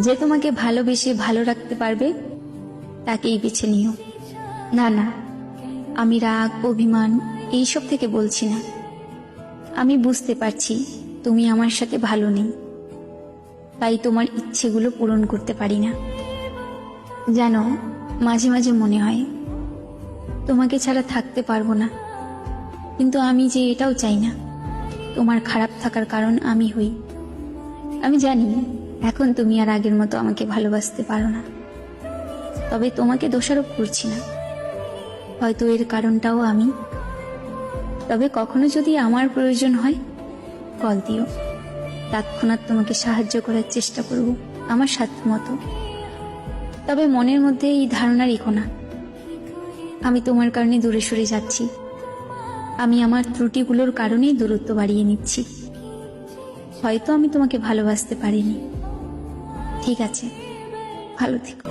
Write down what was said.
যে তোমাকে ভালোবেসে ভালো রাখতে পারবে তাকেই বেছে নিও। না না, আমি রাগ অভিমান এইসব থেকে বলছি না। আমি বুঝতে পারছি তুমি আমার সাথে ভালো নেই, তাই তোমার ইচ্ছেগুলো পূরণ করতে পারি না। জানো, মাঝে মাঝে মনে হয় তোমাকে ছাড়া থাকতে পারবো না, কিন্তু আমি যে এটাও চাই না তোমার খারাপ থাকার কারণ আমি হই। আমি জানি এখন তুমি আর আগের মতো আমাকে ভালোবাসতে পারো না, তবে তোমাকে দোষারোপ করছি না, হয়তো এর কারণটাও আমি। তবে কখনো যদি আমার প্রয়োজন হয় কল দিও, তৎক্ষণাৎ তোমাকে সাহায্য করার চেষ্টা করব আমার সাধ্য মতো। তবে মনের মধ্যে এই ধারণা রেখো না আমি তোমার কারণে দূরে সরে যাচ্ছি। আমি আমার ত্রুটিগুলোর কারণেই দূরত্ব বাড়িয়ে নিচ্ছি। হয়তো আমি তোমাকে ভালোবাসতে পারিনি। ঠিক আছে, ভালো থেকো।